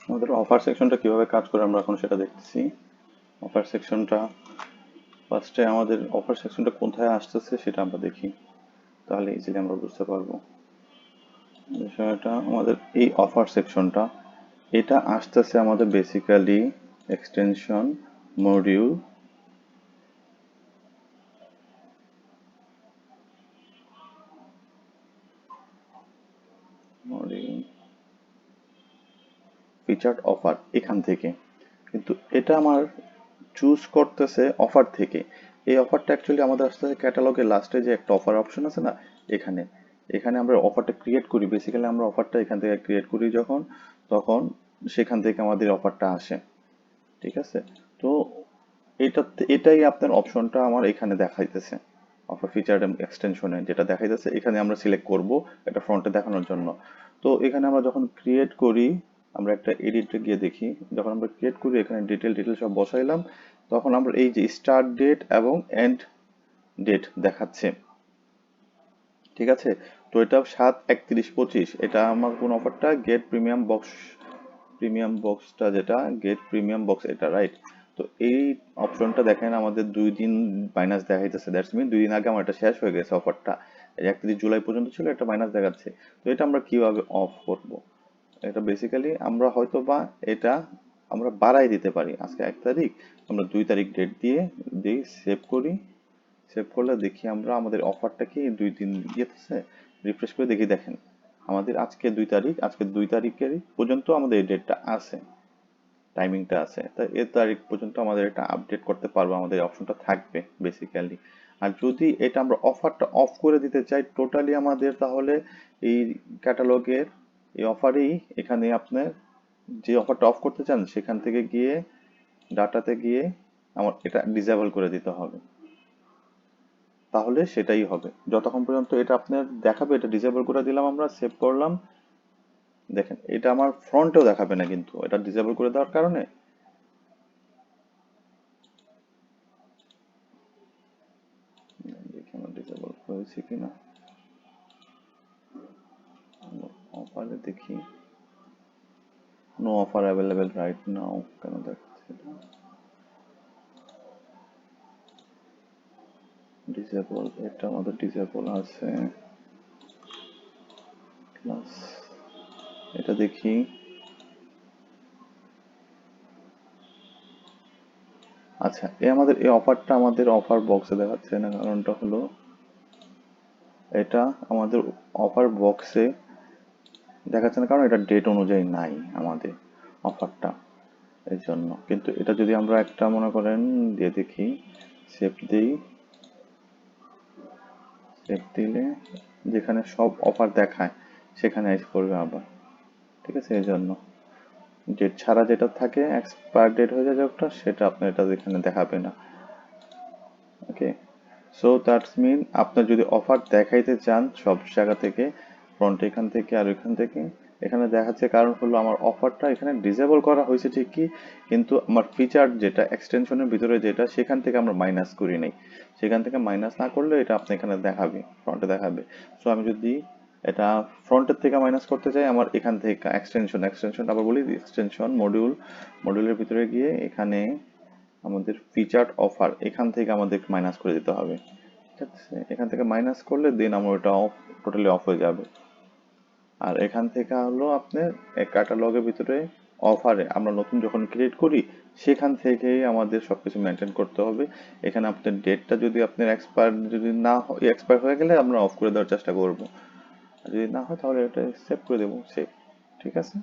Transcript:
আমাদের অফার সেকশনটা কিভাবে কাজ করে আমরা এখন সেটা দেখতেছি। অফার সেকশনটা ফার্স্টে আমাদের অফার সেকশনটা কোথায় আসতেছে সেটা আমরা দেখি, তাহলে ইজিলি আমরা বুঝতে পারবো বিষয়টা। আমাদের এই অফার সেকশনটা এটা আসতেছে আমাদের basically extension module module featured offer এখান থেকে, কিন্তু এটা আমার চুজ করতেছে অফার থেকে। এই অফারটা অ্যাকচুয়ালি আমাদের আসতেছে ক্যাটালগের লাস্টে যে একটা অফার অপশন আছে না, এখানে এখানে আমরা অফারটা ক্রিয়েট করি। বেসিক্যালি আমরা অফারটা এখান থেকে ক্রিয়েট করি যখন, তখন সেখান থেকে আমাদের অফারটা আসে। ঠিক আছে, তো এটা এটাই আপনার অপশনটা আমার এখানে দেখাইতেছে। অফার ফিচার এক্সটেনশনে যেটা দেখাইতেছে এখানে আমরা সিলেক্ট করব এটা ফ্রন্টে দেখানোর জন্য। তো এখানে আমরা যখন ক্রিয়েট করি, আমরা একটা এডিটে গিয়ে দেখি, যখন আমরা ক্রিয়েট করি এখানে ডিটেল সব বসাইলাম, তখন আমরা এই যে স্টার্ট ডেট এবং এন্ড ডেট দেখাচ্ছে। ঠিক আছে, তো এটা 7/31/25, এটা আমার কোন অফারটা গেট প্রিমিয়াম বক্সটা, যেটা গেট প্রিমিয়াম বক্স এটা, রাইট? তো এই অপশনটা দেখেন আমাদের 2 দিন মাইনাস দেখাইতেছে, দ্যাটস মিন 2 দিন আগে আমার এটা শেষ হয়ে গেছে অফারটা। 31 জুলাই পর্যন্ত ছিল, এটা মাইনাস দেখাচ্ছে। তো এটা আমরা কিভাবে অফ করব? এটা বেসিক্যালি আমরা হয়তো বা এটা আমরা বাড়াই দিতে পারি। আজকে 1 তারিখ, আমরা 2 তারিখ ডেট দিয়ে দিই, সেভ করি। সেভ করলে দেখি আমরা আমাদের অফারটা কি 2 দিন ইয়েতেছে। রিফ্রেশ করে দেখি, দেখেন আমাদের আজকে 2 তারিখ, আজকে 2 তারিখের পর্যন্ত আমাদের এই ডেটটা আছে, টাইমিংটা আছে। তাই এর তারিখ পর্যন্ত আমাদের এটা আপডেট করতে পারবো, আমাদের অপশনটা থাকবে বেসিক্যালি। আর যদি এটা আমরা অফারটা অফ করে দিতে চাই টোটালি আমাদের, তাহলে এই ক্যাটালগের এই অফারেই এখানে আপনার যে অফারটা অফ করতে চান সেখান থেকে গিয়ে ডাটাতে গিয়ে আমার এটা ডিসেবল করে দিতে হবে, তাহলে সেটাই হবে। যতক্ষণ পর্যন্ত এটা আপনার দেখাবে, এটা ডিসেবল করে দিলাম, আমরা সেভ করলাম, দেখেন এটা আমার ফ্রন্টেও দেখাবে না, কিন্তু এটা ডিসেবল করে দেওয়ার কারণে। দেখি আমার ডিসেবল হয়েছে কিনা, অফারে দেখি, no offer available right now কেন দেখাচ্ছে এটা, ডিসেবল, এটা আমাদের ডিসেবল আছে প্লাস, এটা দেখি। আচ্ছা, আমাদের এই অফারটা আমাদের অফার বক্সে দেখাচ্ছে না, কারণটা হলো এটা আমাদের অফার বক্সে দেখাচ্ছে না কারণ এটা ডেট অনুযায়ী নাই আমাদের অফারটা, এই জন্য। কিন্তু এটা যদি আমরা একটা মনে করেন দিয়ে দেখি, সেভ দিই, সেভ দিলে যেখানে সব অফার দেখায় সেখানে এসে পড়বে আবার। ঠিক আছে, এই জন্য ডেট ছাড়া যেটা থাকে এক্সপায়ার ডেট হয়ে যায় যতটা, সেটা আপনার এটা এখানে দেখাবে না। ওকে, সো দ্যাটস মিন আপনার যদি অফার দেখাইতে চান সব জায়গা থেকে, ফ্রন্ট এখান থেকে আর এখান থেকে, এখানে দেখাচ্ছে কারণ হলো আমার অফারটা এখানে ডিসেবল করা হয়েছে ঠিকই, কিন্তু আমার ফিচার যেটা এক্সটেনশনের ভিতরে যেটা সেখান থেকে আমরা মাইনাস করি নাই। সেখান থেকে মাইনাস না করলে এটা আপনি এখানে দেখাবে, ফ্রন্টে দেখাবে। সো আমি যদি এটা ফ্রন্টের থেকে মাইনাস করতে চাই, আমার এখান থেকে এক্সটেনশন আবার বলি, এক্সটেনশন মডিউলের ভিতরে গিয়ে এখানে আমাদের ফিচার্ড অফার এখান থেকে আমাদের মাইনাস করে দিতে হবে। ঠিক আছে, এখান থেকে মাইনাস করলে দেন আমার ওটা অফ, টোটালি অফ হয়ে যাবে। আর এখান থেকে হলো আপনার ক্যাটালগের ভিতরে অফারে আমরা নতুন যখন ক্রিয়েট করি সেখান থেকেই আমাদের সবকিছু মেনটেন করতে হবে। এখানে আপনার ডেটটা যদি আপনার এক্সপায়ার যদি না হয়, এক্সপায়ার হয়ে গেলে আমরা অফ করে দেওয়ার চেষ্টা করব, আর যদি না হয় তাহলে এটা সেভ করে দেবো, সেভ। ঠিক আছে।